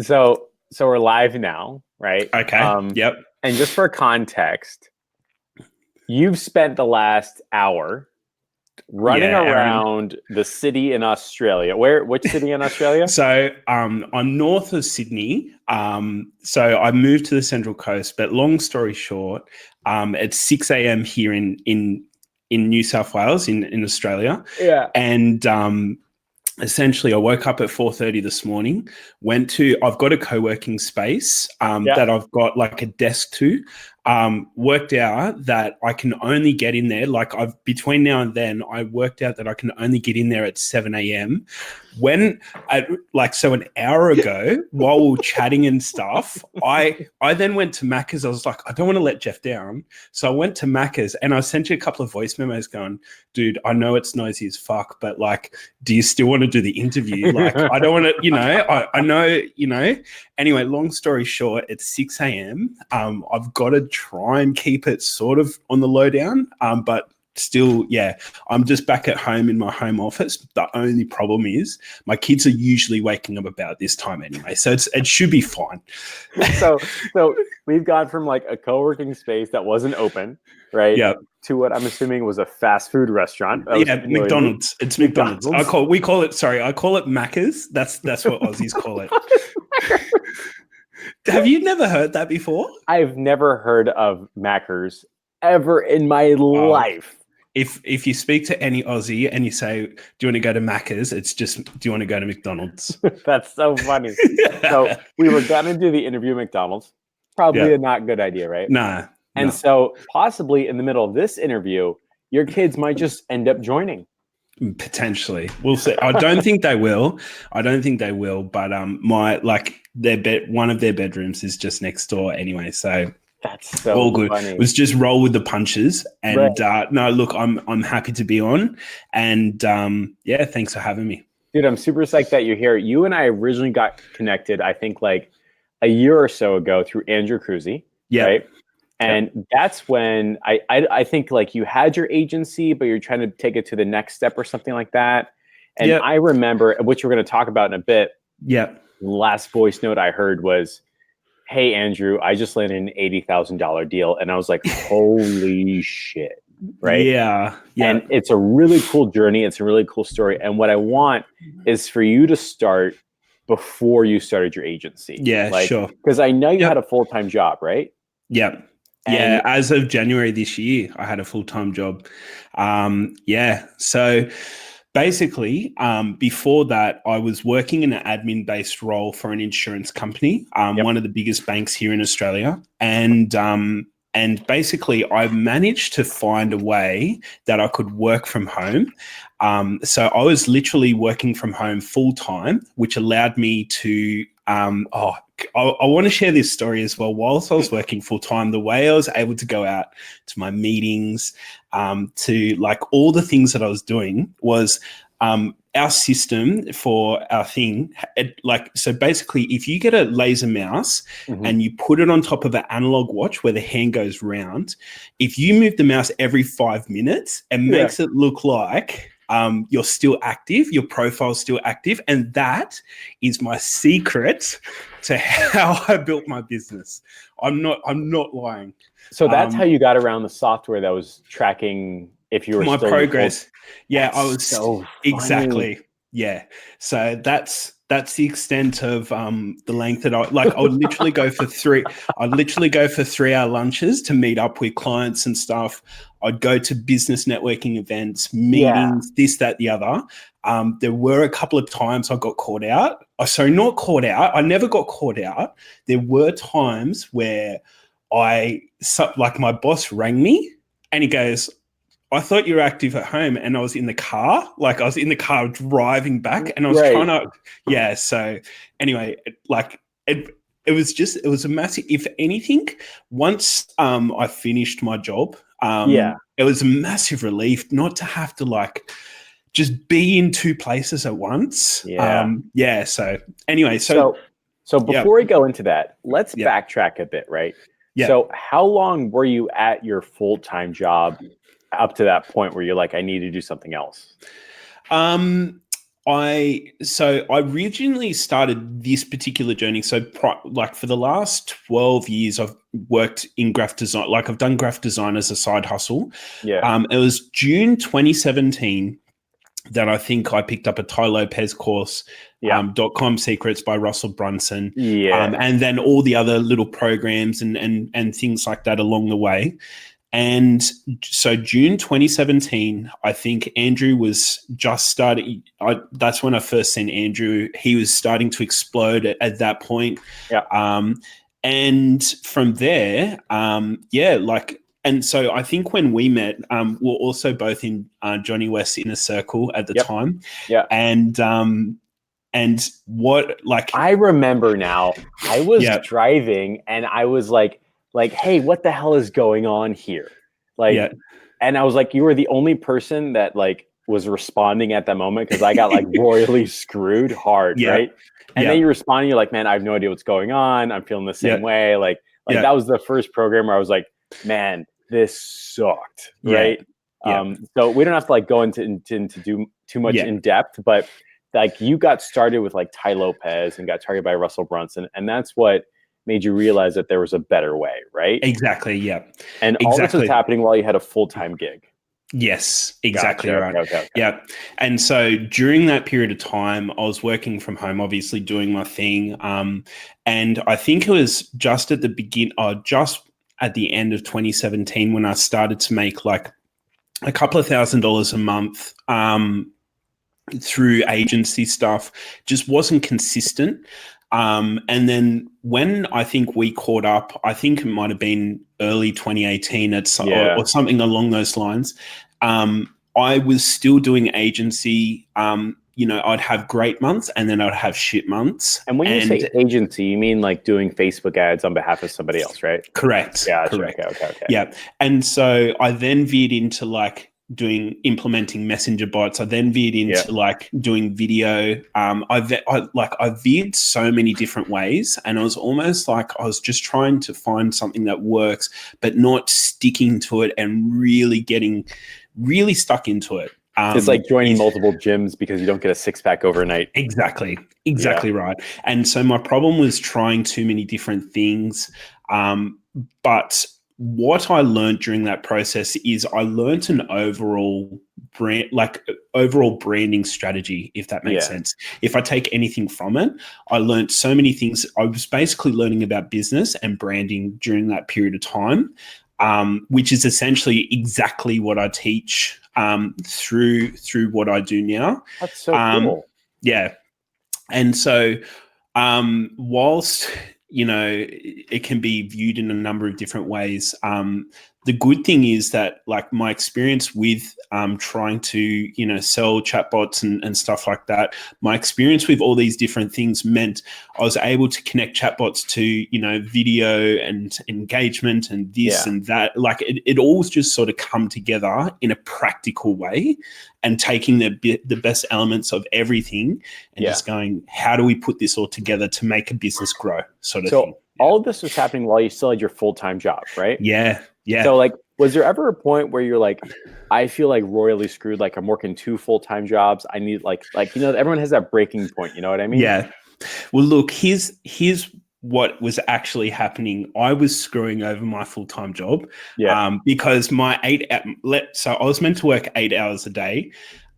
So we're live now, right? Okay. Yep. And just for context, you've spent the last hour running Yeah, Aaron. around the city in Australia. Which city in Australia? So I'm north of Sydney. So I moved to the Central Coast, but long story short, it's 6 a.m. here in New South Wales in Australia. Yeah. And essentially I woke up at 4:30 this morning, I've got a co-working space Yeah. that I've got like a desk to, worked out that I can only get in there. Between now and then, I worked out that I can only get in there at 7 a.m. So an hour ago, while we were chatting and stuff, I then went to Macca's. I was like, I don't want to let Jeff down. So I went to Macca's and I sent you a couple of voice memos going, dude, I know it's noisy as fuck, but like, do you still want to do the interview? Like, I don't want to, I know. Anyway, long story short, it's 6 a.m. I've got to try and keep it sort of on the lowdown, but still, yeah, I'm just back at home in my home office. The only problem is my kids are usually waking up about this time anyway, so it should be fine. So we've gone from like a co-working space that wasn't open, right? Yeah. To what I'm assuming was a fast food restaurant. Yeah, McDonald's. It's McDonald's. I call it Macca's. That's what Aussies call it. Have you never heard that before? I've never heard of Macca's ever in my life. If you speak to any Aussie and you say, do you want to go to Macca's? It's just, do you want to go to McDonald's? That's so funny. So we were going to do the interview at McDonald's. Probably a not good idea, right? Nah. And so possibly in the middle of this interview, your kids might just end up joining. Potentially. We'll see. I don't think they will. But one of their bedrooms is just next door anyway. So that's so all good. Funny. It was just roll with the punches. And no, look, I'm happy to be on. And thanks for having me. Dude, I'm super psyched that you're here. You and I originally got connected, I think like a year or so ago through Andrew Cruzy. Yeah. Right? And that's when I think like you had your agency, but you're trying to take it to the next step or something like that. And I remember, which we're going to talk about in a bit. Yeah. The last voice note I heard was, hey, Andrew, I just landed an $80,000 deal. And I was like, holy shit. Right. Yeah. And it's a really cool journey. It's a really cool story. And what I want is for you to start before you started your agency. Yeah, sure. Because I know you had a full-time job, right? Yeah. Yeah, as of January this year, I had a full-time job. So basically, before that, I was working in an admin-based role for an insurance company, one of the biggest banks here in Australia. And basically, I managed to find a way that I could work from home. So I was literally working from home full-time, which allowed me to I want to share this story as well. Whilst I was working full-time, the way I was able to go out to my meetings, to like all the things that I was doing was our system for our thing. So basically, if you get a laser mouse and you put it on top of an analog watch where the hand goes round, if you move the mouse every 5 minutes, it makes it look like you're still active, your profile's still active. And that is my secret to how I built my business. I'm not lying. So that's how you got around the software that was tracking if you were my still progress. Yeah, that's I was so exactly. Yeah. So that's the extent of the length that I would literally go for 3-hour lunches to meet up with clients and stuff. I'd go to business networking events, meetings, this, that, the other. There were a couple of times I got caught out. Not caught out. I never got caught out. There were times where my boss rang me and he goes, I thought you were active at home, and I was in the car. Like I was in the car driving back, and I was trying to. So anyway, it was a massive. If anything, once I finished my job, it was a massive relief not to have to just be in two places at once. Yeah. So anyway, so before we go into that, let's backtrack a bit, right? Yeah. So how long were you at your full-time job up to that point where you're like, I need to do something else? I originally started this particular journey. So like for the last 12 years, I've worked in graphic design. Like I've done graphic design as a side hustle. Yeah. It was June 2017 that I think I picked up a Tai Lopez course, Yeah. .com Secrets by Russell Brunson. Yeah. And then all the other little programs and things like that along the way. And so June 2017, I think Andrew was just starting. That's when I first seen Andrew. He was starting to explode at that point. Yeah. And from there, and so I think when we met, we're also both in Johnny West's inner circle at the time. Yeah. And what, like, I remember now, I was driving and I was like, hey, what the hell is going on here? Like, and I was like, you were the only person that like was responding at that moment because I got like royally screwed hard, right? And then you respond, and you're like, man, I have no idea what's going on. I'm feeling the same way. Like that was the first program where I was like, man, this sucked, right? So we don't have to like go into do too much in depth, but like you got started with like Tai Lopez and got targeted by Russell Brunson, and that's what made you realize that there was a better way, right? Exactly. Yeah. And all this was happening while you had a full-time gig. Yes, exactly right. Okay. Yeah. And so during that period of time, I was working from home, obviously doing my thing. And I think it was just at the end of 2017 when I started to make like a couple of $1,000s a month through agency stuff. Just wasn't consistent. And then when I think we caught up, I think it might have been early 2018 or something along those lines. I was still doing agency. I'd have great months and then I'd have shit months. And when you say agency, you mean like doing Facebook ads on behalf of somebody else, right? Correct. Yeah. Correct. Okay. Yeah. And so I then veered into like implementing messenger bots. I then veered into like doing video. I veered so many different ways, and it was almost like I was just trying to find something that works, but not sticking to it and really getting really stuck into it. It's like joining multiple gyms because you don't get a six-pack overnight. Exactly right. And so my problem was trying too many different things, but what I learned during that process is I learned an overall branding strategy, if that makes sense. If I take anything from it, I learned so many things. I was basically learning about business and branding during that period of time, which is essentially exactly what I teach through what I do now. That's so cool. Yeah. And so whilst it can be viewed in a number of different ways. The good thing is that like my experience with trying to, sell chatbots and stuff like that, my experience with all these different things meant I was able to connect chatbots to, video and engagement and this and that. Like it all just sort of come together in a practical way and taking the best elements of everything and just going, how do we put this all together to make a business grow sort of thing. All of this was happening while you still had your full-time job, right? Yeah. So like, was there ever a point where you're like, I feel like royally screwed, like I'm working 2 full-time jobs. I need like, everyone has that breaking point. You know what I mean? Yeah. Well, look, here's what was actually happening. I was screwing over my full-time job because my so I was meant to work 8 hours a day.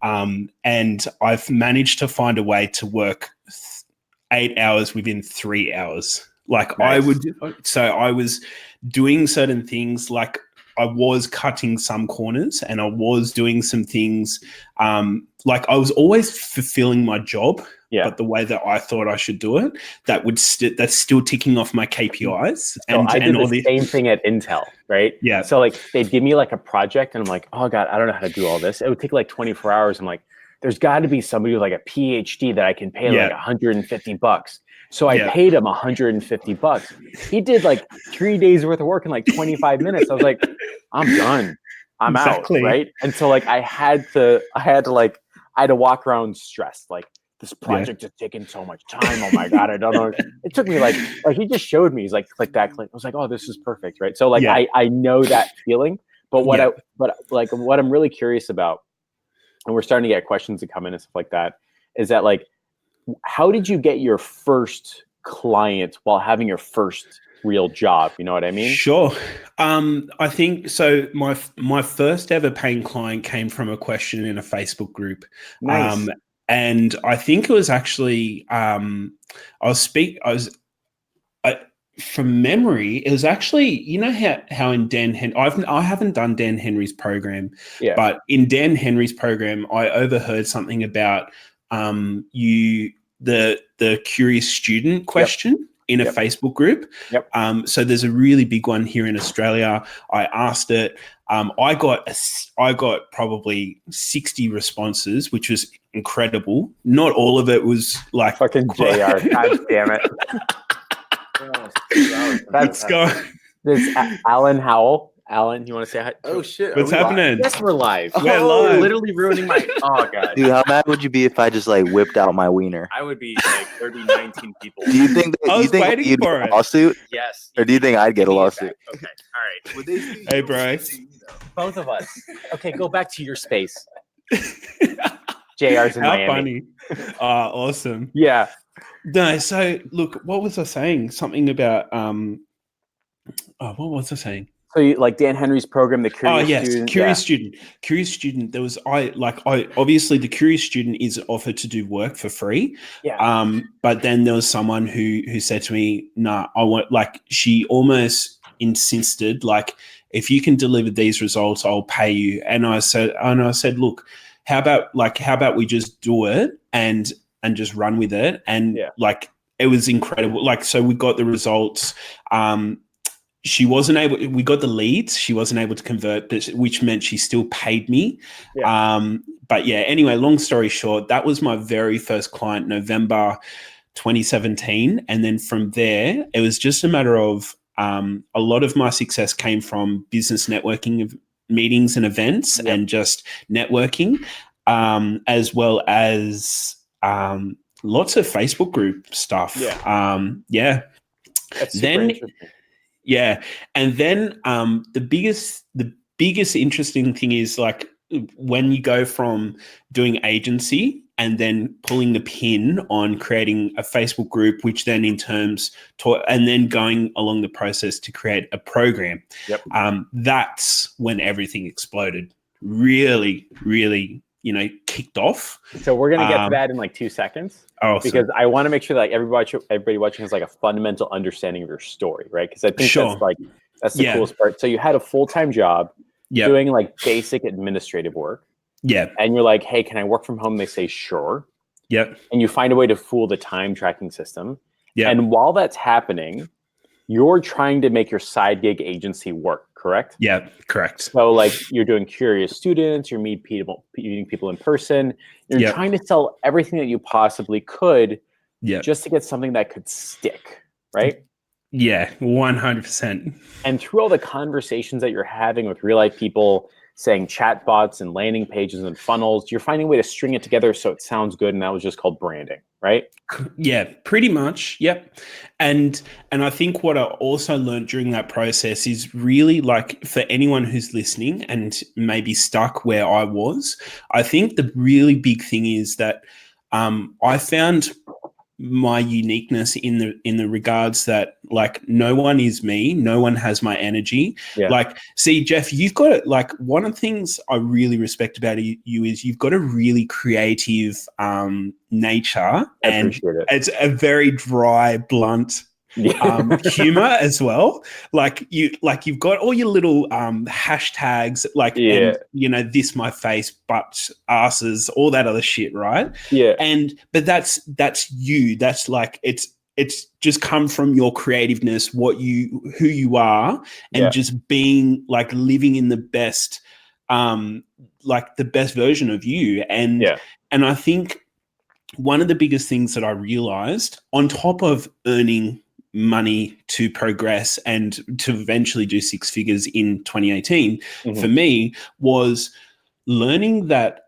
And I've managed to find a way to work 8 hours within 3 hours. Like nice. I was doing certain things, like I was cutting some corners and I was doing some things, like I was always fulfilling my job, but the way that I thought I should do it, that's still ticking off my KPIs. And I did the same thing at Intel, right? Yeah. So like they'd give me like a project and I'm like, oh God, I don't know how to do all this. It would take like 24 hours. I'm like, there's got to be somebody with like a PhD that I can pay like $150. So I paid him $150. He did like 3 days worth of work in like 25 minutes. I was like, I'm done. I'm out. Right. And so like I had to walk around stressed. Like this project is taking so much time. Oh my God. I don't know. It took me like he just showed me. He's like, click that, click. I was like, oh, this is perfect. Right. So like, I know that feeling, but what I'm really curious about, and we're starting to get questions that come in and stuff like that, is that like, how did you get your first client while having your first real job? You know what I mean? Sure. I think so. My first ever paying client came from a question in a Facebook group. Nice. And I think it was actually from memory, it was actually, you know how in Dan Henry, I haven't done Dan Henry's program, but in Dan Henry's program, I overheard something about the curious student question in a Facebook group. So there's a really big one here in Australia. I asked it. I got probably 60 responses, which was incredible. Not all of it was like fucking JR. God damn it. Let's go. There's Alan Howell. Alan, you want to say hi? Oh shit! What's happening? Live? Yes, we're live. We're live. You're literally ruining my. Oh god, dude, how mad would you be if I just like whipped out my wiener? I would be like 19 people. Do you think that, you'd get a lawsuit? Yes. Or do you think I'd get a lawsuit? Okay. All right. Hey, bro. Both of us. Okay, go back to your space. JR's in Miami. How funny. Awesome. Yeah. No, so look, what was I saying? Something about what was I saying? So you like Dan Henry's program, the Curious Student? Curious Student. There was I obviously the Curious Student is offered to do work for free. Yeah. But then there was someone who said to me, "Nah, I want," like she almost insisted, like, if you can deliver these results, I'll pay you. And I said, look, how about we just do it and just run with it? And like it was incredible. Like, so we got the results. We got the leads. She wasn't able to convert, which meant she still paid me. Yeah. But yeah, anyway, long story short, that was my very first client, November 2017. And then from there, it was just a matter of a lot of my success came from business networking meetings and events and just networking, as well as lots of Facebook group stuff. That's super interesting. Yeah. And then the biggest interesting thing is like when you go from doing agency and then pulling the pin on creating a Facebook group, which then in terms and then going along the process to create a program. That's when everything exploded. Really, really, kicked off. So we're going to get to that in like 2 seconds. Because I want to make sure that everybody watching has like a fundamental understanding of your story, right? Because I think that's the coolest part. So you had a full-time job doing like basic administrative work. Yeah. And you're like, hey, can I work from home? They say, sure. Yep. And you find a way to fool the time tracking system. Yeah. And while that's happening, you're trying to make your side gig agency work, correct? Yeah, correct. So like you're doing Curious Students, you're meeting people in person. You're trying to sell everything that you possibly could just to get something that could stick, right? Yeah, 100%. And through all the conversations that you're having with real life people, saying chatbots and landing pages and funnels, you're finding a way to string it together so it sounds good, and that was just called branding, right? Yeah, pretty much. Yep. And I think what I also learned during that process is really, like, for anyone who's listening and maybe stuck where I was, I think the really big thing is that I found my uniqueness in the regards that, like, no one is me, no one has my energy. Like, see, Jeff, you've got it. Like, one of the things I really respect about you is you've got a really creative nature, and it's a very dry, blunt humor as well. Like you've got all your little hashtags, like, and, this my face, butts, asses, all that other shit, right? But that's you. That's like it's just come from your creativeness, who you are, and just being, like, living in the best like the best version of you. And I think one of the biggest things that I realized, on top of earning money to progress and to eventually do six figures in 2018, for me, was learning that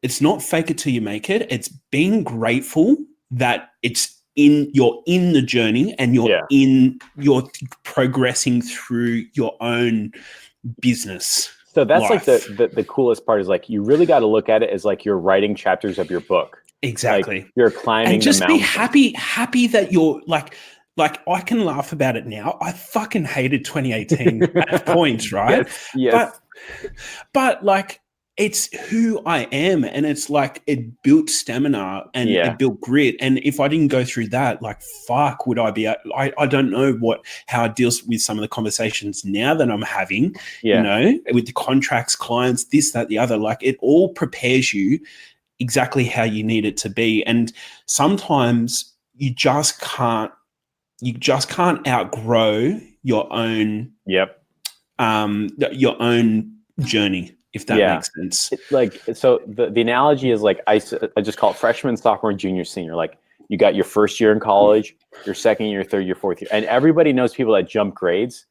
it's not fake it till you make it. It's being grateful that you're in the journey, and you're progressing through your own business. So that's like the coolest part is like, you really got to look at it as like you're writing chapters of your book. Exactly. Like you're climbing and just the be mountain. happy that you're like I can laugh about it now. I fucking hated 2018 at points, right? Yes. But like, it's who I am, and it's like it built stamina and it built grit. And if I didn't go through that, like, fuck, would I be? I don't know how I deal with some of the conversations now that I'm having. You know, with the contracts, clients, this, that, the other. Like, it all prepares you exactly how you need it to be. And sometimes you just can't outgrow your own journey, if that makes sense. Like, so the analogy is like, I just call it freshman, sophomore, junior, senior. Like, you got your first year in college, your second year, third year, fourth year, and everybody knows people that jump grades.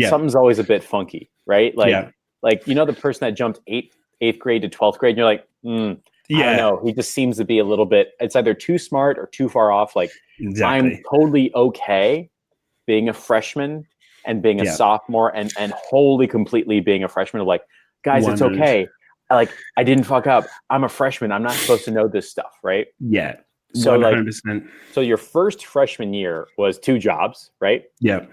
Something's always a bit funky, right? Like you know, the person that jumped eighth grade to 12th grade, and you're like, I don't know. He just seems to be a little bit, it's either too smart or too far off. Like, I'm totally okay being a freshman and being a sophomore and wholly completely being a freshman. Like, guys, 100%. It's okay. Like, I didn't fuck up. I'm a freshman. I'm not supposed to know this stuff, right? Yeah. 100%. So like, so your first freshman year was 2 jobs, right? Yeah.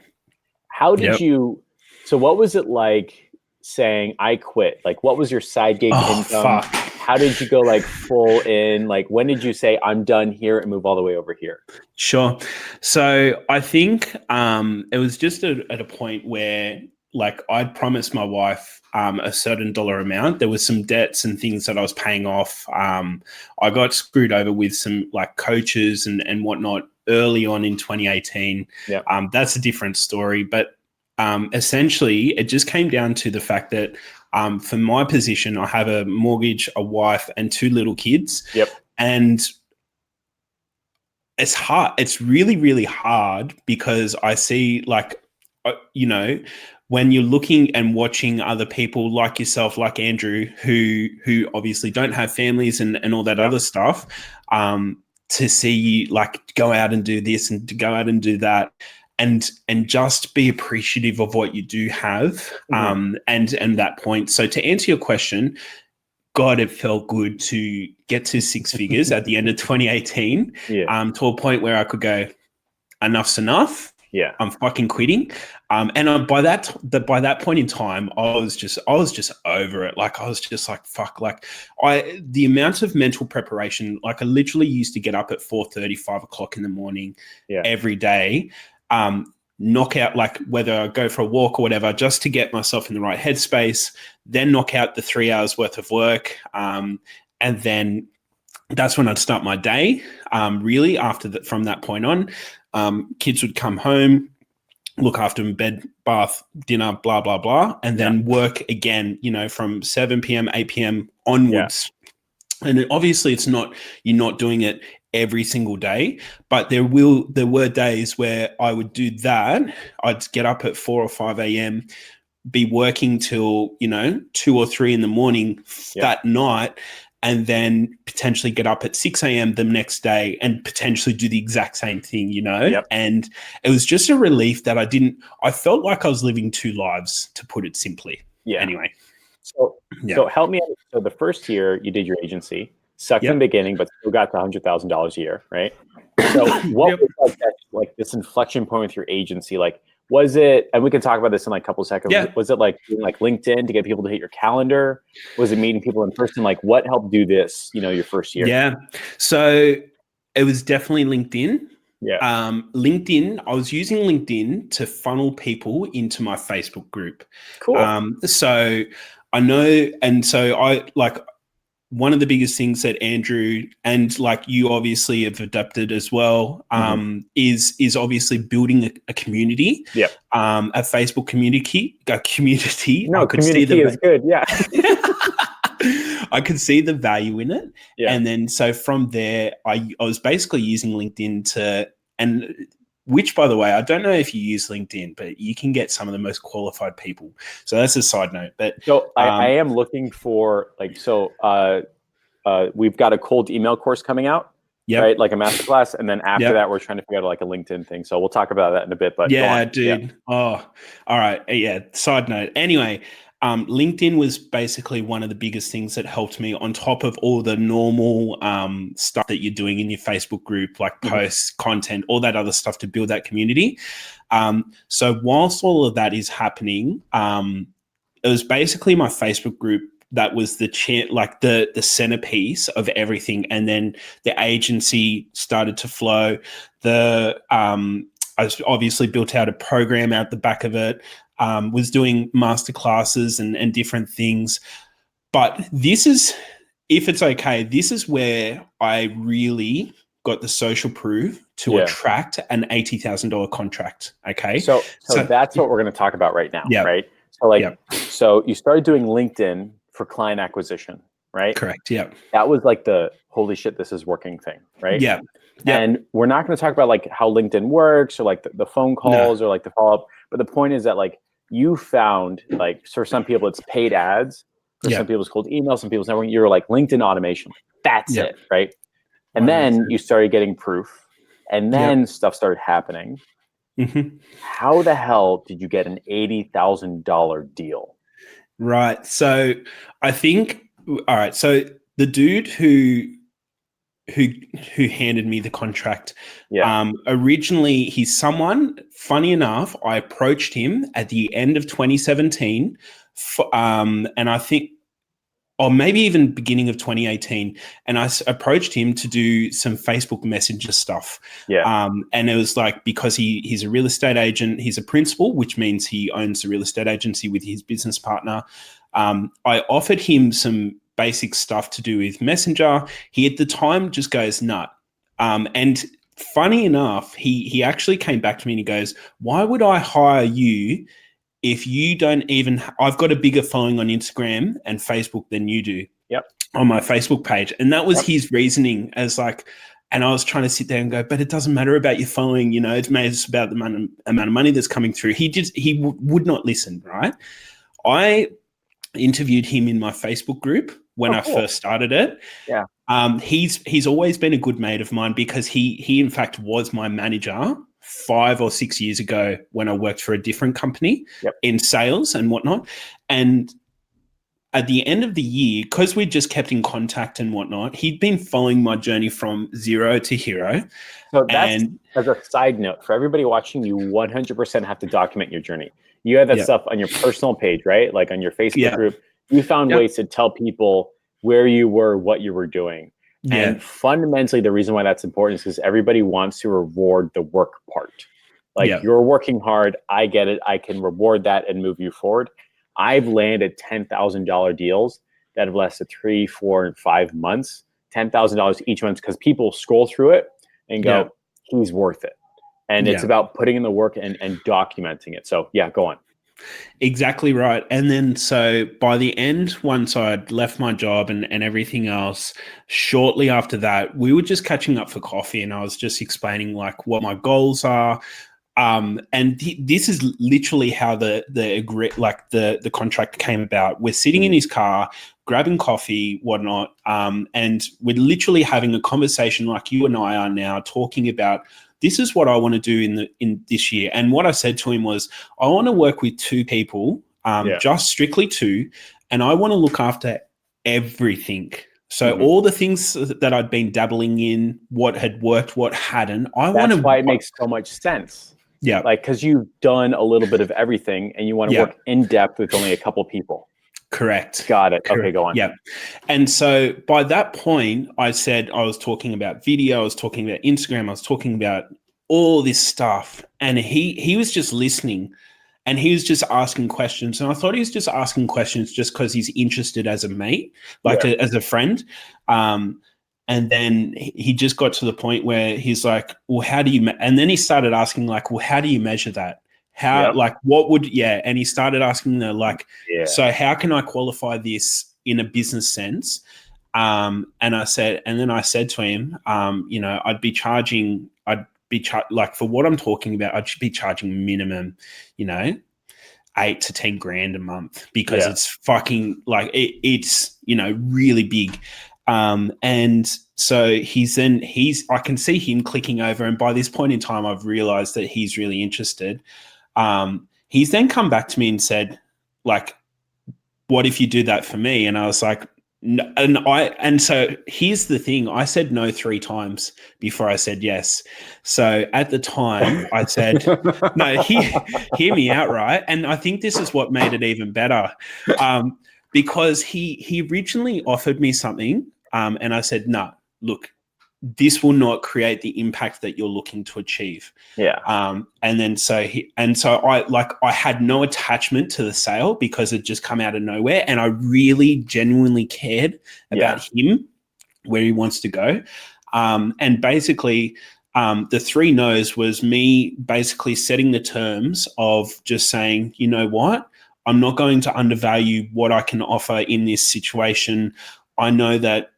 How did you, so what was it like saying I quit? Like, what was your side gig income? Fuck. How did you go like full in? Like, when did you say I'm done here and move all the way over here? Sure. So I think it was just at a point where, like, I'd promised my wife a certain dollar amount. There was some debts and things that I was paying off. I got screwed over with some like coaches and whatnot early on in 2018. Yeah. That's a different story. But essentially, it just came down to the fact that for my position, I have a mortgage, a wife, and 2 little kids. Yep. And it's hard. It's really, really hard because I see, like, you know, when you're looking and watching other people like yourself, like Andrew, who obviously don't have families and all that other stuff, to see you like go out and do this and to go out and do that. And just be appreciative of what you do have, and that point. So to answer your question, God, it felt good to get to 6 figures at the end of 2018, to a point where I could go, enough's enough. Yeah, I'm fucking quitting. And by that point in time, I was just over it. Like, I was just like, fuck. Like, the amount of mental preparation. Like, I literally used to get up at 4:30, 5 o'clock in the morning every day. Knock out, like, whether I go for a walk or whatever, just to get myself in the right headspace, then knock out the 3 hours worth of work. And then that's when I'd start my day. Really, from that point on, kids would come home, look after them, bed, bath, dinner, blah, blah, blah, and then work again, you know, from 7 p.m., 8 p.m. onwards. And obviously you're not doing it every single day, but there were days where I would do that. I'd get up at 4 or 5 a.m., be working till, 2 or 3 in the morning that night, and then potentially get up at 6 a.m. the next day and potentially do the exact same thing, And it was just a relief that I felt like I was living 2 lives, to put it simply. Yeah. Anyway. So help me out. So the first year you did your agency, sucked in the beginning, but still got the $100,000 a year, right? So what was like this inflection point with your agency? Like, was it, and we can talk about this in like a couple of seconds. Yeah. Was it like doing like LinkedIn to get people to hit your calendar? Was it meeting people in person? Like, what helped do this, your first year? Yeah. So it was definitely LinkedIn. Yeah. LinkedIn, I was using LinkedIn to funnel people into my Facebook group. Cool. So I know, and so I like, one of the biggest things that Andrew and like you obviously have adapted as well, is obviously building a community. Yeah. A Facebook community. No, community is good. Yeah. I could see the value in it. Yeah. And then so from there, I was basically using LinkedIn which, by the way, I don't know if you use LinkedIn, but you can get some of the most qualified people. So that's a side note. But so I am looking for we've got a cold email course coming out, right? Like a masterclass, and then after that, we're trying to figure out like a LinkedIn thing. So we'll talk about that in a bit. But yeah, dude. Yeah. Oh, all right. Yeah. Side note. Anyway, LinkedIn was basically one of the biggest things that helped me on top of all the normal stuff that you're doing in your Facebook group, like posts, content, all that other stuff to build that community. So whilst all of that is happening, it was basically my Facebook group that was the centerpiece of everything. And then the agency started to flow. I obviously built out a program out the back of it, was doing masterclasses and different things. But this is, if it's okay, this is where I really got the social proof to attract an $80,000 contract. Okay. So that's what we're going to talk about right now. Right. So so you started doing LinkedIn for client acquisition, right? Correct. Yeah. That was like the holy shit, this is working thing, right? Yeah. And we're not going to talk about like how LinkedIn works or like the phone calls or like the follow up. But the point is that like you found, like, for some people it's paid ads, for some people it's cold email, some people's networking. You're like LinkedIn automation. That's it, right? And then you started getting proof, and then stuff started happening. How the hell did you get an $80,000 deal? Right. So I think, all right. So the dude who handed me the contract, originally he's someone, funny enough, I approached him at the end of 2017 and I think, or maybe even beginning of 2018. And I approached him to do some Facebook Messenger stuff. And it was like, because he's a real estate agent, he's a principal, which means he owns a real estate agency with his business partner. I offered him some basic stuff to do with Messenger. He at the time just goes, nut. And funny enough, he actually came back to me and he goes, why would I hire you if you don't even, I've got a bigger following on Instagram and Facebook than you do on my Facebook page. And that was his reasoning, as like, and I was trying to sit there and go, but it doesn't matter about your following, you know, it's about the amount of money that's coming through. He would not listen, right? I interviewed him in my Facebook group when I first started it. He's always been a good mate of mine because he in fact was my manager 5 or 6 years ago when I worked for a different company in sales and whatnot. And at the end of the year, because we just kept in contact and whatnot, he'd been following my journey from zero to hero. So that's, as a side note, for everybody watching, you 100% have to document your journey. You have that stuff on your personal page, right? Like on your Facebook group, you found ways to tell people where you were, what you were doing. And fundamentally, the reason why that's important is because everybody wants to reward the work part. Like you're working hard. I get it. I can reward that and move you forward. I've landed $10,000 deals that have lasted 3, 4, and 5 months, $10,000 each month, because people scroll through it and go, he's worth it. And it's about putting in the work and documenting it. So go on. Exactly right. And then so by the end, once I'd left my job and everything else, shortly after that, we were just catching up for coffee and I was just explaining like what my goals are. And this is literally how the contract came about. We're sitting in his car, grabbing coffee, whatnot, and we're literally having a conversation like you and I are now, talking about this is what I want to do in this year. And what I said to him was, I want to work with 2 people, just strictly 2, and I want to look after everything. So all the things that I'd been dabbling in, what had worked, what hadn't, That's why it makes so much sense. Yeah. Like, because you've done a little bit of everything and you want to work in depth with only a couple people. Correct. Got it. Correct. Okay, go on. Yeah. And so by that point, I said I was talking about video, I was talking about Instagram, I was talking about all this stuff. And he was just listening and he was just asking questions. And I thought he was just asking questions just because he's interested as a mate, like as a friend. And then he just got to the point where he's like, well, how do you, and then he started asking like, well, how do you measure that? How, like, what would, and he started asking so how can I qualify this in a business sense? And I said to him, I'd be charging, like for what I'm talking about, I'd be charging minimum, $8 to $10,000 a month because it's fucking like, it's, really big. And so I can see him clicking over. And by this point in time, I've realized that he's really interested. He's then come back to me and said, like, what if you do that for me? And I was like, no, and so here's the thing. I said no 3 times before I said yes. So at the time I said, no, hear me out, right? And I think this is what made it even better. Because he originally offered me something, and I said, no, look, this will not create the impact that you're looking to achieve. Yeah. And then so I had no attachment to the sale because it just come out of nowhere. And I really genuinely cared about him, where he wants to go. And basically the 3 no's was me basically setting the terms of just saying, you know what, I'm not going to undervalue what I can offer in this situation. I know that,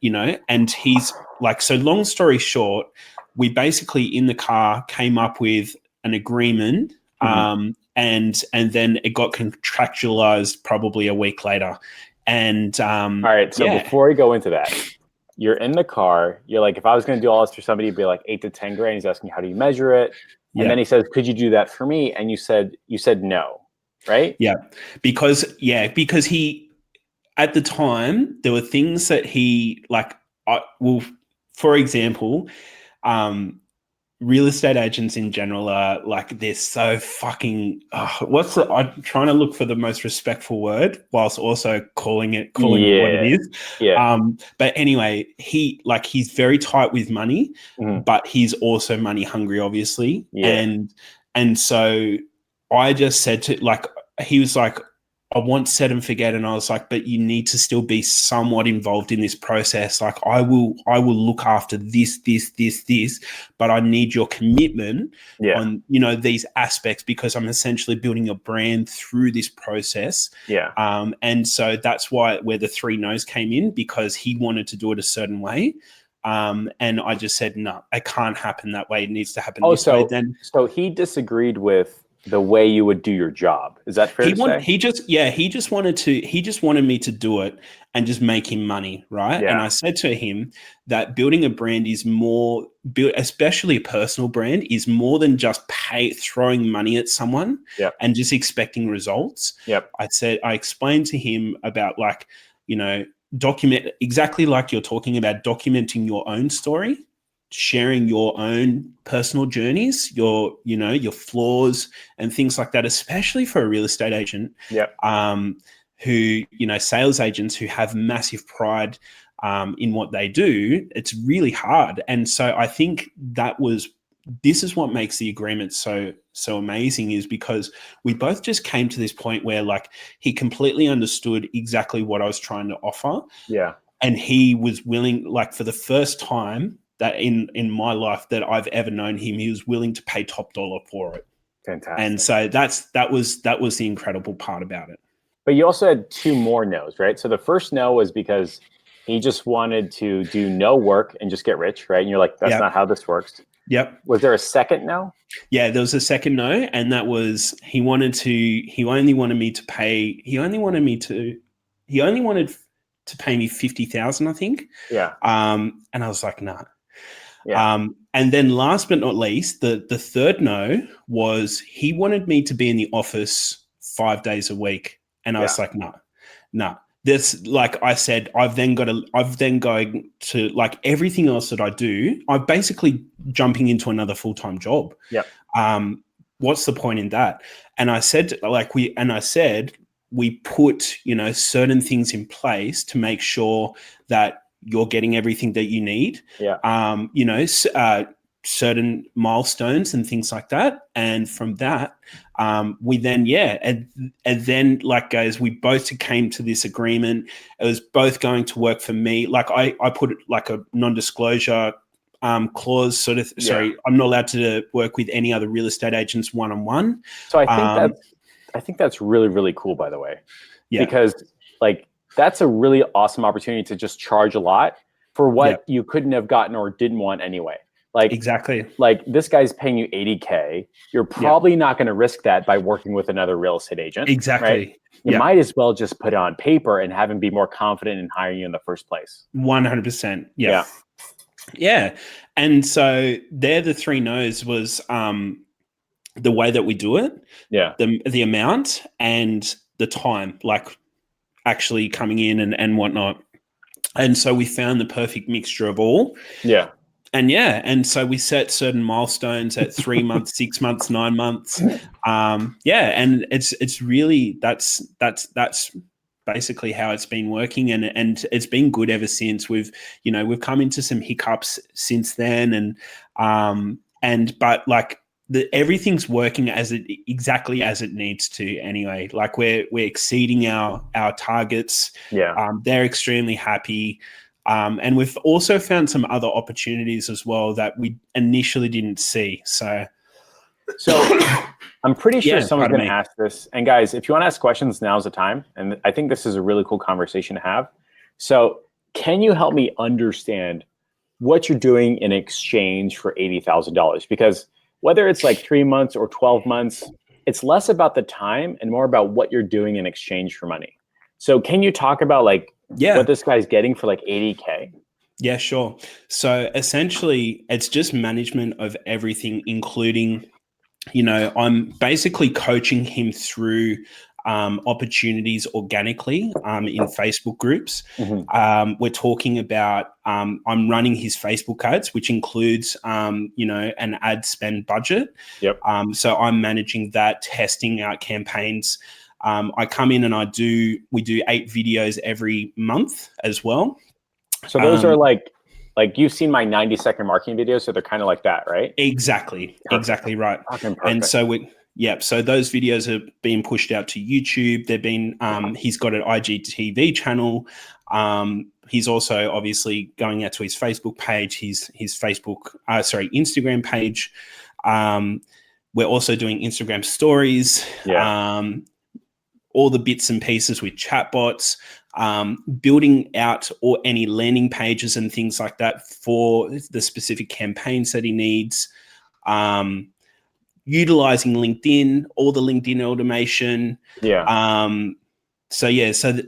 and he's like, so long story short, we basically in the car came up with an agreement, and then it got contractualized probably a week later. And all right, so before we go into that, you're in the car, you're like, if I was going to do all this for somebody, it'd be like 8 to 10 grand. He's asking, how do you measure it? And then he says, could you do that for me? And you said no, right? Yeah, because he, at the time, there were things that he for example, real estate agents in general are like, they're so fucking, I'm trying to look for the most respectful word whilst also calling it what it is. Yeah. But anyway, he's very tight with money, but he's also money hungry, obviously. Yeah. And so I just said he was like, I want set and forget. And I was like, but you need to still be somewhat involved in this process. Like I will look after this, but I need your commitment on, these aspects, because I'm essentially building a brand through this process. Yeah. And so that's where the 3 no's came in, because he wanted to do it a certain way. And I just said, no, it can't happen that way. It needs to happen this way. So he disagreed with the way you would do your job. Is that fair to say? He just wanted me to do it and just make him money, right? Yeah. And I said to him that building a brand is more, especially a personal brand, is more than just throwing money at someone and just expecting results. Yep. I explained to him about document exactly like you're talking about, documenting your own story, sharing your own personal journeys, your flaws and things like that, especially for a real estate agent, who, sales agents who have massive pride in what they do. It's really hard. And so I think this is what makes the agreement so amazing, is because we both just came to this point where he completely understood exactly what I was trying to offer. Yeah. And he was willing, for the first time that in my life that I've ever known him, he was willing to pay top dollar for it. Fantastic. And so that was the incredible part about it. But you also had 2 more no's, right? So the first no was because he just wanted to do no work and just get rich, right? And you're like, that's not how this works. Yep. Was there a second no? Yeah, there was a second no, and that was he only wanted to pay me 50,000, I think. Yeah. And I was like, nah. Yeah. And then last but not least, the third no was he wanted me to be in the office 5 days a week. And I was like, no. This, like I said, I've then going to everything else that I do, I'm basically jumping into another full-time job. Yeah. What's the point in that? And I said, we put, certain things in place to make sure that you're getting everything that you need. Yeah. Certain milestones and things like that. And from that, we then, and then guys, we both came to this agreement. It was both going to work for me. I put a non-disclosure clause sorry, I'm not allowed to work with any other real estate agents one-on-one. So I think that's really, really cool, by the way, because that's a really awesome opportunity to just charge a lot for what you couldn't have gotten or didn't want anyway. Exactly. This guy's paying you $80K. You're probably not going to risk that by working with another real estate agent. Exactly. Right? You might as well just put it on paper and have him be more confident in hiring you in the first place. 100%. Yeah. Yeah. And so they're the 3 no's was the way that we do it. Yeah. The amount and the time. actually coming in and whatnot. And so we found the perfect mixture of all. Yeah. And so we set certain milestones at 3 months, 6 months, 9 months. And it's really that's basically how it's been working, and it's been good ever since. We've come into some hiccups since then, but like everything's working exactly as it needs to anyway. Like we're exceeding our targets. Yeah. They're extremely happy. And we've also found some other opportunities as well that we initially didn't see. So I'm pretty sure someone's going to ask this. And guys, if you want to ask questions, now's the time. And I think this is a really cool conversation to have. So can you help me understand what you're doing in exchange for $80,000? Because whether it's like 3 months or 12 months, it's less about the time and more about what you're doing in exchange for money. So can you talk about what this guy's getting for like $80K? Yeah, sure. So essentially it's just management of everything, including, I'm basically coaching him through opportunities organically in Facebook groups. Mm-hmm. We're talking about, I'm running his Facebook ads, which includes, an ad spend budget. Yep. So I'm managing that, testing out campaigns. I come in and we do 8 videos every month as well. So those are like you've seen my 90-second marketing videos, so they're kind of like that, right? Exactly. Perfect. Exactly right. Perfect. And so so those videos are being pushed out to YouTube. They've been, he's got an IGTV channel. He's also obviously going out to his Facebook page, his Instagram page. We're also doing Instagram stories. Yeah. All the bits and pieces with chatbots, building out or any landing pages and things like that for the specific campaigns that he needs, utilizing LinkedIn, all the LinkedIn automation. Yeah. So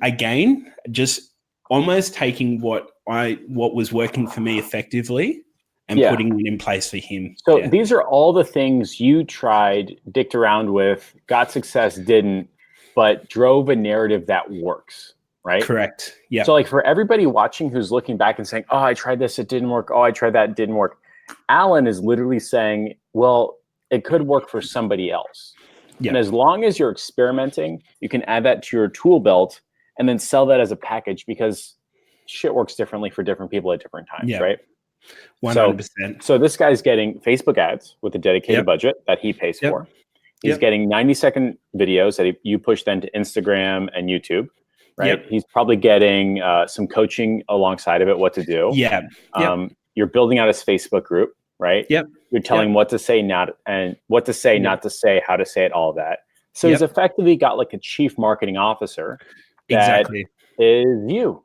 again, just almost taking what was working for me effectively and putting it in place for him. So these are all the things you tried, dicked around with, got success, didn't, but drove a narrative that works, right? Correct. Yeah. So for everybody watching who's looking back and saying, oh, I tried this, it didn't work. Oh, I tried that, it didn't work. Alan is literally saying, well, it could work for somebody else. Yeah. And as long as you're experimenting, you can add that to your tool belt and then sell that as a package, because shit works differently for different people at different times, right? 100%. So this guy's getting Facebook ads with a dedicated budget that he pays for. He's getting 90-second videos that you push then to Instagram and YouTube, right? He's probably getting some coaching alongside of it, what to do. You're building out his Facebook group, right? You're telling him what to say, not to say, how to say it, all of that. So he's effectively got like a chief marketing officer that is you.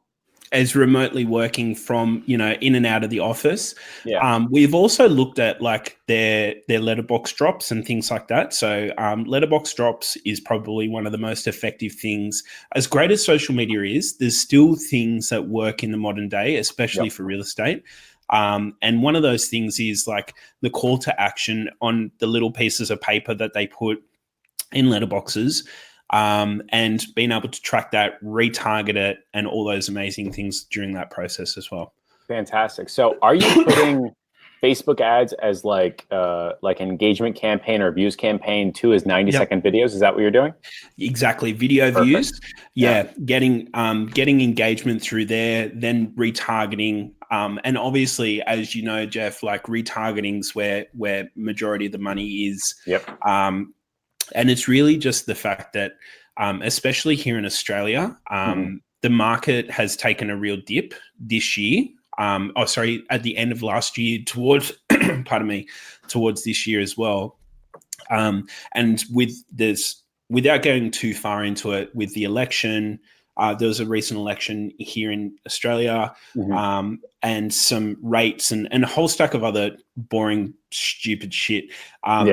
As remotely working from, in and out of the office. We've also looked at like their letterbox drops and things like that. So letterbox drops is probably one of the most effective things. As great as social media is, there's still things that work in the modern day, especially for real estate. And one of those things is like the call to action on the little pieces of paper that they put in letterboxes. And being able to track that, retarget it, and all those amazing things during that process as well. Fantastic. So are you putting Facebook ads as like an engagement campaign or views campaign to his 90-second videos? Is that what you're doing? Exactly. Video views. Getting engagement through there, then retargeting. And obviously, as you know, Jeff, like retargeting's where majority of the money is. And it's really just the fact that, especially here in Australia, the market has taken a real dip this year. At the end of last year towards, towards this year as well. And without going too far into it, with the election, there was a recent election here in Australia, and some rates and a whole stack of other boring, stupid shit.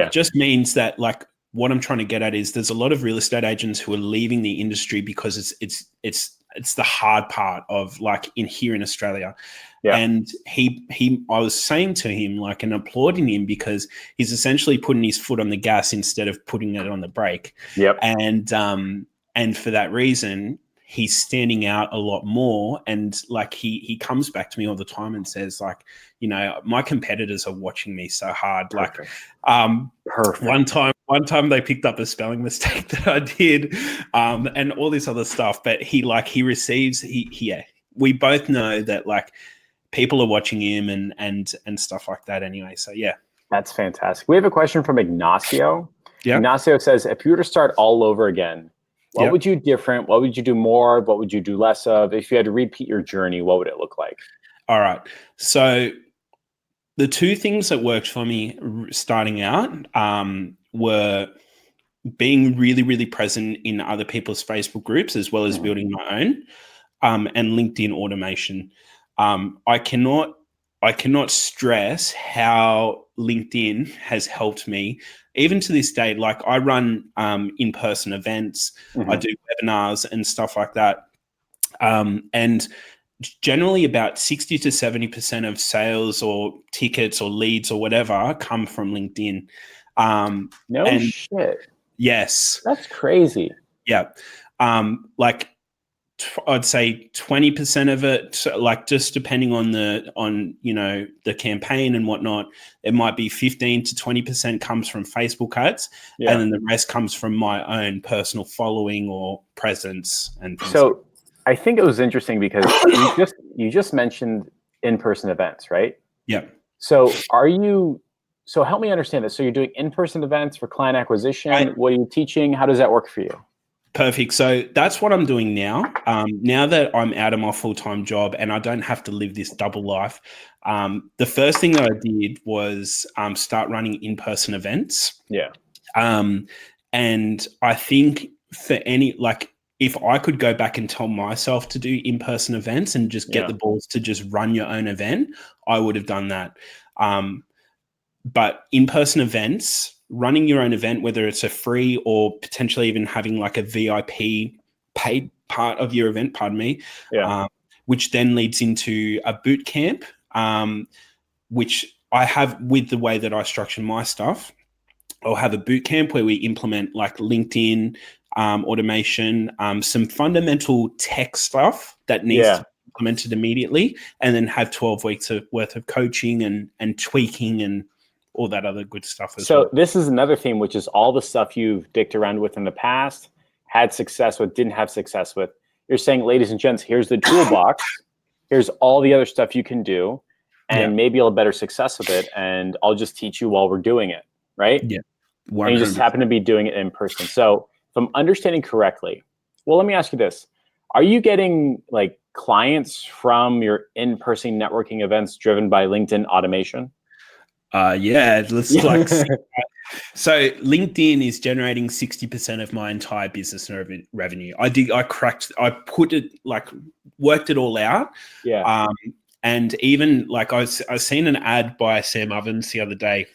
Just means that like, what I'm trying to get at is there's a lot of real estate agents who are leaving the industry because it's the hard part of like here in Australia. And I was saying to him like and applauding him because he's essentially putting his foot on the gas instead of putting it on the brake. And for that reason, he's standing out a lot more. And like he comes back to me all the time and says like, you know, my competitors are watching me so hard. Perfect. Like one time they picked up a spelling mistake that I did, and all this other stuff. But we both know that like people are watching him and stuff like that anyway. So yeah. That's fantastic. We have a question from Ignacio. Yeah. Ignacio says, if you were to start all over again, what would you do different? What would you do more? What would you do less of? If you had to repeat your journey, what would it look like? All right. So the two things that worked for me starting out were being really, really present in other people's Facebook groups, as well as building my own, and LinkedIn automation. I cannot stress how LinkedIn has helped me. Even to this day, like I run in-person events, I do webinars and stuff like that. And generally about 60 to 70% of sales or tickets or leads or whatever come from LinkedIn. No shit. Yes. That's crazy. Yeah. Like I'd say 20% of it, like just depending on the campaign and whatnot, it might be 15 to 20% comes from Facebook ads, and then the rest comes from my own personal following or presence and things. So I think it was interesting because you just mentioned in-person events, right? Yeah. So help me understand this. So you're doing in-person events for client acquisition. What are you teaching? How does that work for you? Perfect. So that's what I'm doing now. Now that I'm out of my full-time job and I don't have to live this double life, the first thing that I did was start running in-person events. Yeah. And I think for if I could go back and tell myself to do in-person events and just get the balls to just run your own event, I would have done that. But in-person events, running your own event, whether it's a free or potentially even having like a VIP paid part of your event, which then leads into a boot camp, which I have with the way that I structure my stuff. I'll have a boot camp where we implement like LinkedIn automation, some fundamental tech stuff that needs to be implemented immediately, and then have 12 weeks worth of coaching and tweaking and all that other good stuff as well. So this is another theme, which is all the stuff you've dicked around with in the past, had success with, didn't have success with. You're saying, ladies and gents, here's the toolbox. Here's all the other stuff you can do, and maybe you'll have better success with it. And I'll just teach you while we're doing it, right? Yeah. 100%. And you just happen to be doing it in person. So if I'm understanding correctly, well, let me ask you this. Are you getting like clients from your in-person networking events driven by LinkedIn automation? Yeah, let's like so LinkedIn is generating 60% of my entire business revenue. Worked it all out. Yeah. And even like I seen an ad by Sam Ovens the other day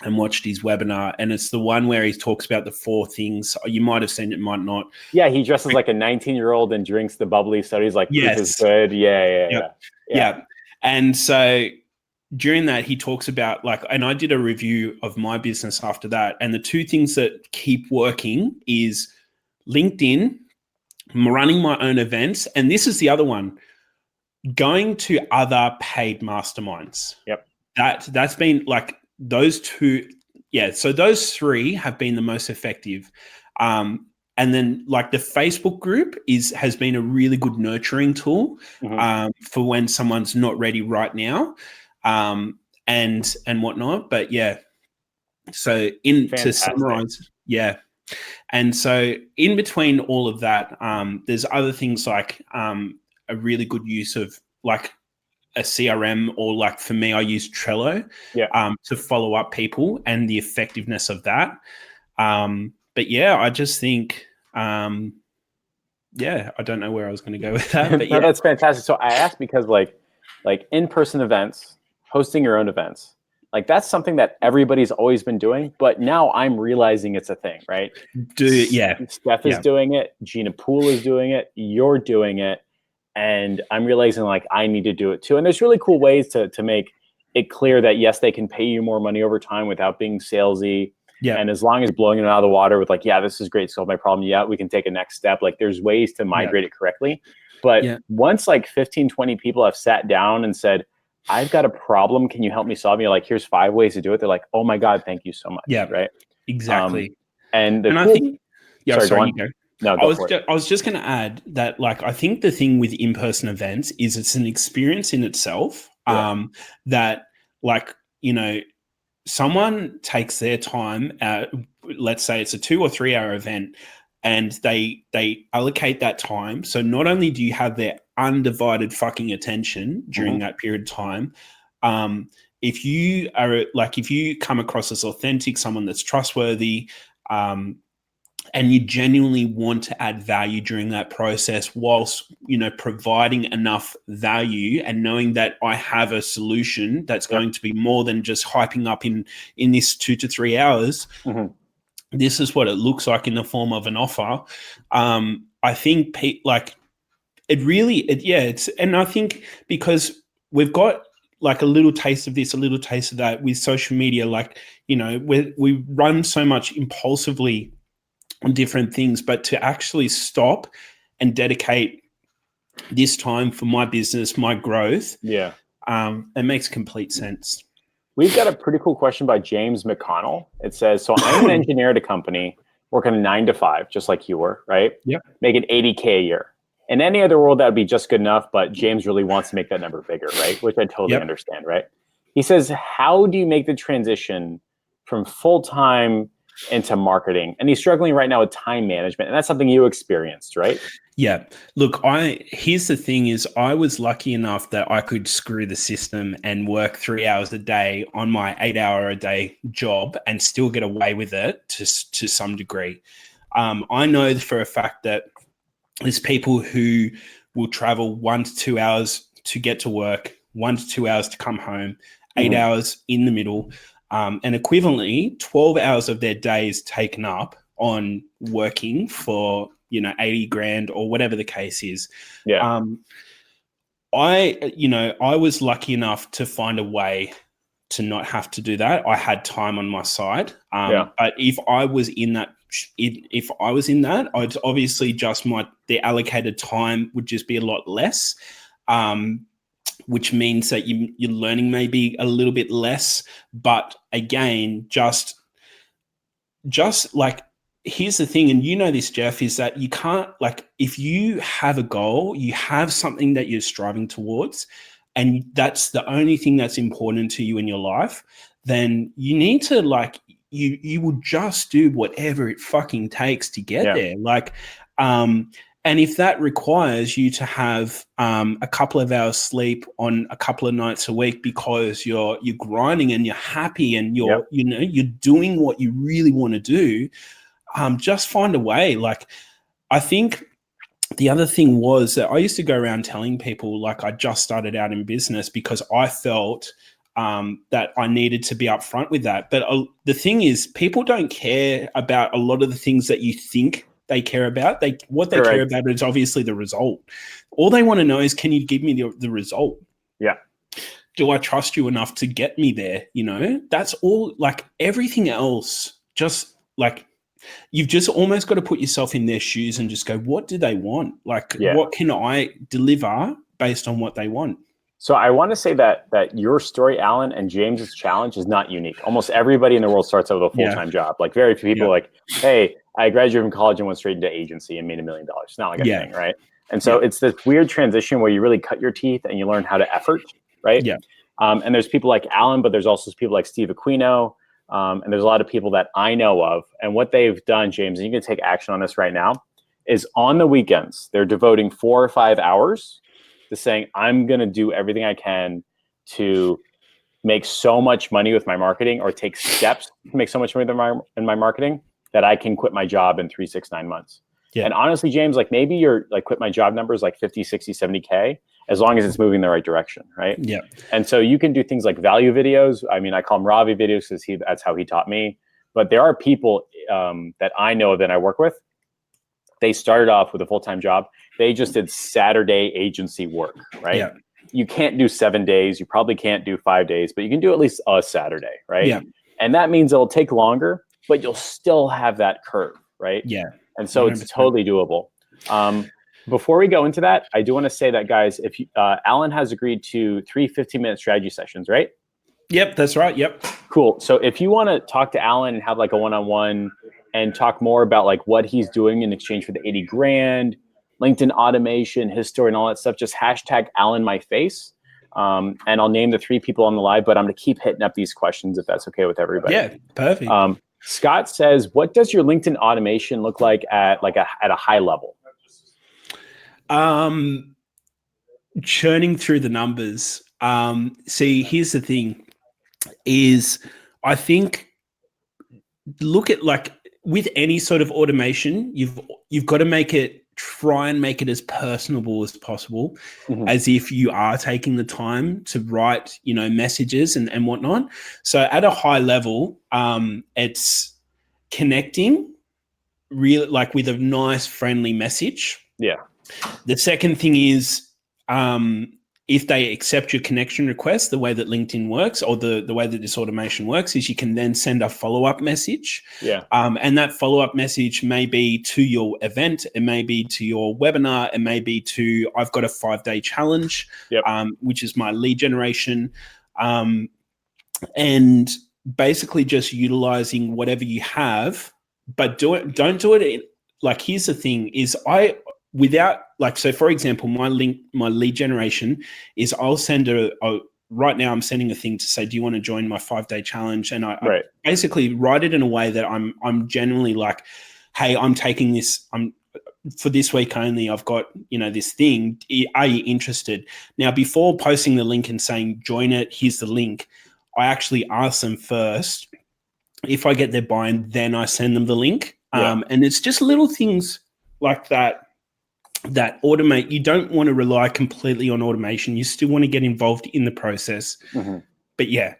and watched his webinar, and it's the one where he talks about the 4 things. You might have seen it, might not. Yeah, he dresses like a 19-year-old and drinks the bubbly soda. He's like, this is good. Yeah. And so during that, he talks about and I did a review of my business after that. And the 2 things that keep working is LinkedIn, running my own events. And this is the other one, going to other paid masterminds. Yep. That's been like those 2. Yeah. So those 3 have been the most effective. And then like the Facebook group has been a really good nurturing tool for when someone's not ready right now. And whatnot, but yeah. So to summarize, and so in between all of that, there's other things like a really good use of like a CRM, or like for me, I use Trello to follow up people and the effectiveness of that. But yeah, I just think, I don't know where I was going to go with that. But no, that's fantastic. So I asked because like in-person events, hosting your own events, like that's something that everybody's always been doing, but now I'm realizing it's a thing, right? Steph is doing it. Gina Poole is doing it. You're doing it. And I'm realizing like I need to do it too. And there's really cool ways to make it clear that yes, they can pay you more money over time without being salesy. Yeah. And as long as blowing it out of the water with like, yeah, this is great, solve my problem. Yeah, we can take a next step. Like there's ways to migrate it correctly. But once like 15, 20 people have sat down and said, I've got a problem, can you help me solve it? You're like, here's 5 ways to do it. They're like, oh my God, thank you so much. Yeah. Right. Exactly. And I think, sorry, you go. No, I was just going to add that, like, I think the thing with in-person events is it's an experience in itself. That, like, you know, someone takes their time. Let's say it's a 2 or 3 hour event, and they allocate that time. So not only do you have their undivided fucking attention during that period of time, if you come across as authentic, someone that's trustworthy, and you genuinely want to add value during that process, whilst, you know, providing enough value and knowing that I have a solution that's going to be more than just hyping up in this 2 to 3 hours. This is what it looks like in the form of an offer. I think and I think because we've got like a little taste of this, a little taste of that with social media, like, you know, we run so much impulsively on different things, but to actually stop and dedicate this time for my business, my growth, it makes complete sense. We've got a pretty cool question by James McConnell. It says, so I'm an engineer at a company working 9 to 5, just like you were, right? Yeah. Making $80K a year. In any other world, that would be just good enough, but James really wants to make that number bigger, right? Which I totally understand, right? He says, how do you make the transition from full-time into marketing? And he's struggling right now with time management. And that's something you experienced, right? Yeah. Look, here's the thing is I was lucky enough that I could screw the system and work 3 hours a day on my 8 hour a day job and still get away with it to some degree. I know for a fact that there's people who will travel 1 to 2 hours to get to work, 1 to 2 hours to come home, 8 hours in the middle. And equivalently, 12 hours of their day is taken up on working for, you know, 80 grand or whatever the case is. Yeah. I was lucky enough to find a way to not have to do that. I had time on my side. But if I was in that, I'd obviously just the allocated time would just be a lot less. Which means that your learning may be a little bit less. But again, just like, here's the thing, and you know this, Jeff, is that you can't, like, if you have a goal, you have something that you're striving towards, and that's the only thing that's important to you in your life, then you need to, like, you will just do whatever it fucking takes to get there. Like, and if that requires you to have a couple of hours sleep on a couple of nights a week because you're grinding and you're happy and you're doing what you really want to do, just find a way. Like, I think the other thing was that I used to go around telling people, like, I just started out in business because I felt that I needed to be upfront with that. But the thing is, people don't care about a lot of the things that you think they care about. What they care about is obviously the result. All they want to know is, can you give me the result? Yeah. Do I trust you enough to get me there? You know, that's all. Like, everything else, just like, you've just almost got to put yourself in their shoes and just go, what do they want? Like, what can I deliver based on what they want? So I want to say that your story, Alan, and James's challenge is not unique. Almost everybody in the world starts out with a full-time job. Like, very few people are like, hey, I graduated from college and went straight into agency and made $1 million. It's not like a thing, right? And so it's this weird transition where you really cut your teeth and you learn how to effort, right? Yeah. And there's people like Alan, but there's also people like Steve Aquino. And there's a lot of people that I know of. And what they've done, James, and you can take action on this right now, is on the weekends, they're devoting 4 or 5 hours to saying, I'm going to do everything I can to make so much money with my marketing, or take steps to make so much money in my marketing that I can quit my job in 3, 6, 9 months. Yeah. And honestly, James, like, maybe your like quit my job numbers like 50, 60, 70K, as long as it's moving in the right direction, right? Yeah. And so you can do things like value videos. I mean, I call them Ravi videos because that's how he taught me. But there are people that I know that I work with. They started off with a full-time job. They just did Saturday agency work, right? Yeah. You can't do 7 days. You probably can't do 5 days, but you can do at least a Saturday, right? Yeah. And that means it'll take longer, but you'll still have that curve, right? Yeah. And so 100%. It's totally doable. Before we go into that, I do want to say that, guys, if you, Alan has agreed to 3 15-minute strategy sessions, right? Yep, that's right. Yep. Cool. So if you want to talk to Alan and have like a one-on-one and talk more about like what he's doing in exchange for the 80 grand, LinkedIn automation, his story and all that stuff, just hashtag Alan my face. And I'll name the 3 people on the live, but I'm going to keep hitting up these questions if that's okay with everybody. Yeah, perfect. Scott says, what does your LinkedIn automation look like at a high level? Churning through the numbers. See, here's the thing is I think look at like with any sort of automation, you've got to try and make it as personable as possible, as if you are taking the time to write, messages and whatnot. So at a high level, it's connecting really like with a nice, friendly message. Yeah. The second thing is, if they accept your connection request, the way that LinkedIn works or the way that this automation works is you can then send a follow-up message. Yeah. And that follow-up message may be to your event. It may be to your webinar. It may be to, I've got a 5-day challenge, which is my lead generation. And basically just utilizing whatever you have, but don't do it. Like, here's the thing is so for example, my lead generation is I'll send right now I'm sending a thing to say, do you want to join my 5-day challenge? And I basically write it in a way that I'm genuinely like, hey, I'm taking this, for this week only, I've got, this thing. Are you interested? Now, before posting the link and saying, join it, here's the link, I actually ask them first. If I get their buy-in, then I send them the link. And it's just little things like that automate. You don't want to rely completely on automation. You still want to get involved in the process. But yeah.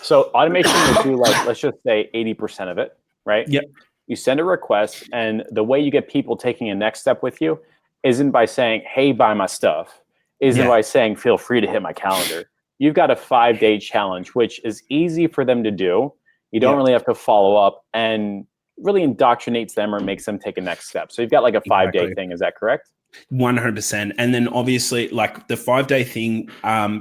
So automation will do like, let's just say 80% of it, right? Yep. You send a request, and the way you get people taking a next step with you isn't by saying, hey, buy my stuff. Isn't by saying, feel free to hit my calendar. You've got a 5-day challenge, which is easy for them to do. You don't really have to follow up, and really indoctrinates them or makes them take a next step. So you've got like a 5-day thing. Is that correct? 100%. And then obviously like the 5-day thing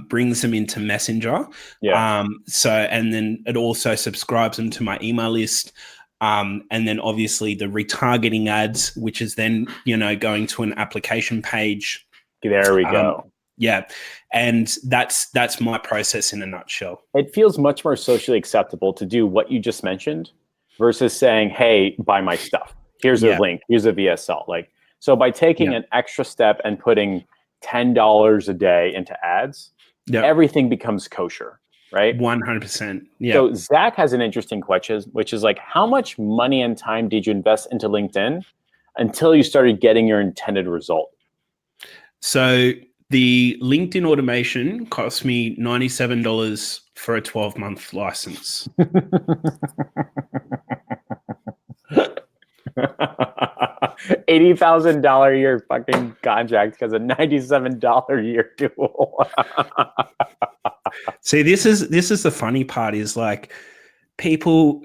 brings them into Messenger. And then it also subscribes them to my email list. And then obviously the retargeting ads, which is then, going to an application page. There we go. Yeah. And that's my process in a nutshell. It feels much more socially acceptable to do what you just mentioned versus saying, hey, buy my stuff. Here's a link. Here's a VSL. So by taking an extra step and putting $10 a day into ads, everything becomes kosher, right? 100%. Yeah. So Zach has an interesting question, which is like, how much money and time did you invest into LinkedIn until you started getting your intended result? So the LinkedIn automation cost me $97 for a 12-month license. $80,000 a year fucking contract because of $97 a year tool. See, this is the funny part is like people,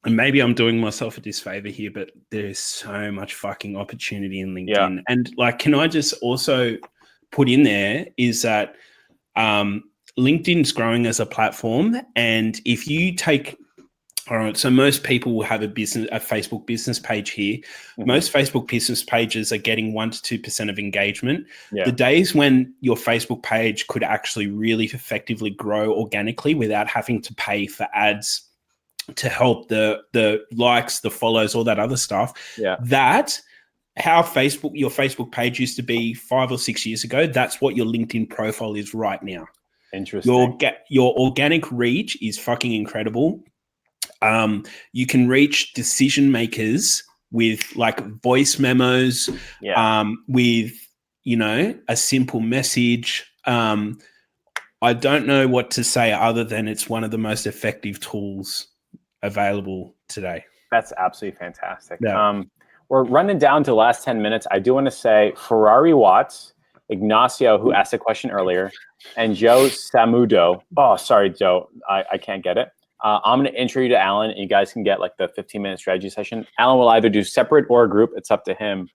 and maybe I'm doing myself a disfavor here, but there is so much fucking opportunity in LinkedIn. And like, can I just also put in there is that LinkedIn's growing as a platform, and if you take all right, so most people will have a Facebook business page here. Most Facebook business pages are getting 1% to 2% of engagement. The days when your Facebook page could actually really effectively grow organically without having to pay for ads to help the likes, the follows, all that other stuff. That how your Facebook page used to be 5 or 6 years ago, that's what your LinkedIn profile is right now. Interesting. Your organic reach is fucking incredible. You can reach decision makers with like voice memos, with, a simple message. I don't know what to say other than it's one of the most effective tools available today. That's absolutely fantastic. We're running down to the last 10 minutes. I do want to say Ferrari Watts, Ignacio, who asked a question earlier, and Joe Samudo. Oh, sorry, Joe. I can't get it. I'm going to intro you to Alan, and you guys can get like the 15-minute strategy session. Alan will either do separate or a group. It's up to him.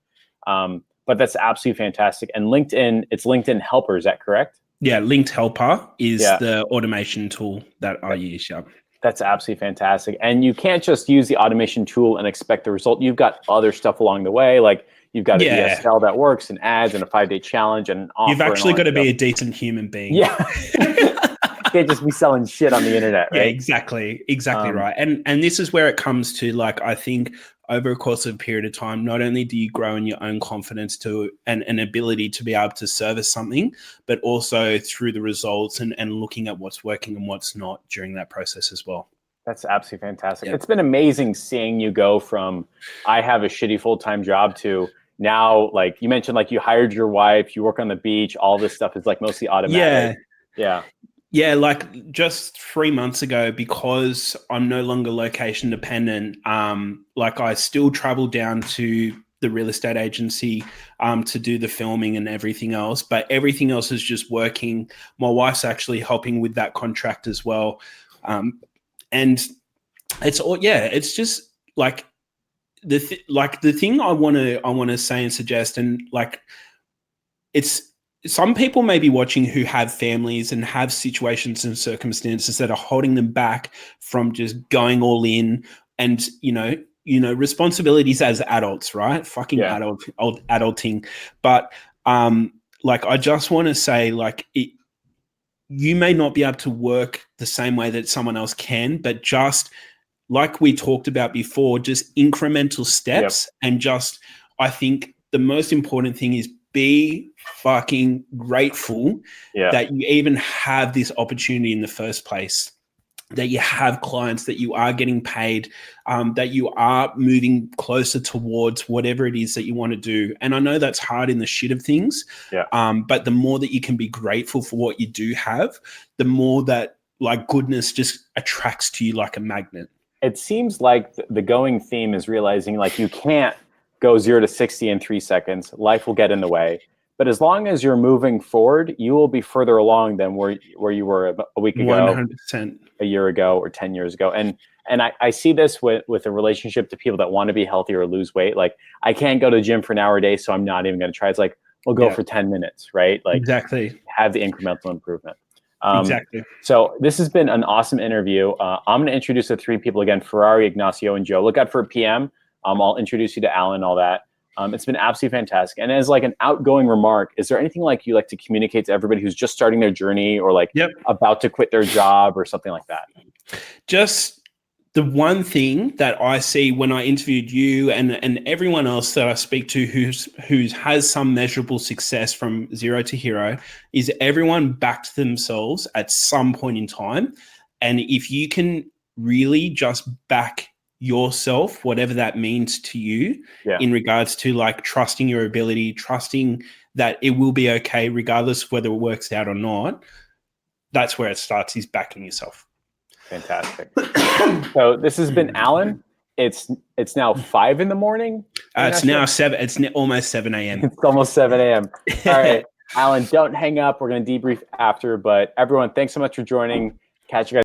But that's absolutely fantastic. And LinkedIn, it's LinkedIn Helper. Is that correct? Yeah, Linked Helper is the automation tool that I use. Yeah. That's absolutely fantastic. And you can't just use the automation tool and expect the result. You've got other stuff along the way. Like you've got a DSL that works and ads and a 5-day challenge and an offer. You've actually got to be a decent human being. Yeah. You can't just be selling shit on the internet, right? Yeah, exactly right. And this is where it comes to, like, I think over a course of a period of time, not only do you grow in your own confidence to and an ability to be able to service something, but also through the results and looking at what's working and what's not during that process as well. That's absolutely fantastic. It's been amazing seeing you go from I have a shitty full-time job to now, like you mentioned, like you hired your wife, you work on the beach, all this stuff is like mostly automatic. Yeah, like just 3 months ago, because I'm no longer location dependent, like I still travel down to the real estate agency to do the filming and everything else, but everything else is just working. My wife's actually helping with that contract as well. And it's all, it's just like the thing I want to say and suggest, and like it's, some people may be watching who have families and have situations and circumstances that are holding them back from just going all in, and responsibilities as adults, right? Fucking adulting. But like I just want to say, like, you may not be able to work the same way that someone else can, but just like we talked about before, just incremental steps. And just, I think the most important thing is be fucking grateful that you even have this opportunity in the first place, that you have clients, that you are getting paid, that you are moving closer towards whatever it is that you want to do. And I know that's hard in the shit of things, but the more that you can be grateful for what you do have, the more that like goodness just attracts to you like a magnet. It seems like the going theme is realizing like you can't go 0 to 60 in 3 seconds. Life will get in the way. But as long as you're moving forward, you will be further along than where you were a week ago, 100%. a year ago, or 10 years ago. And I see this with a relationship to people that want to be healthy or lose weight. Like, I can't go to the gym for an hour a day, so I'm not even going to try. It's like, we'll go for 10 minutes, right? Like, exactly. Have the incremental improvement. Exactly. So this has been an awesome interview. I'm going to introduce the 3 people again: Ferrari, Ignacio, and Joe. Look out for a PM. I'll introduce you to Alan, all that. It's been absolutely fantastic. And as like an outgoing remark, is there anything like you like to communicate to everybody who's just starting their journey or like about to quit their job or something like that? Just the one thing that I see when I interviewed you and everyone else that I speak to who has some measurable success from 0 to hero is everyone backed themselves at some point in time. And if you can really just back yourself, whatever that means to you, in regards to like trusting your ability, trusting that it will be okay regardless of whether it works out or not, that's where it starts, is backing yourself. Fantastic. So this has been Alan. It's now 5 in the morning. It's now 7. It's almost 7 a.m. It's almost 7 a.m. All right, Alan, don't hang up. We're going to debrief after. But everyone, thanks so much for joining. Catch you guys.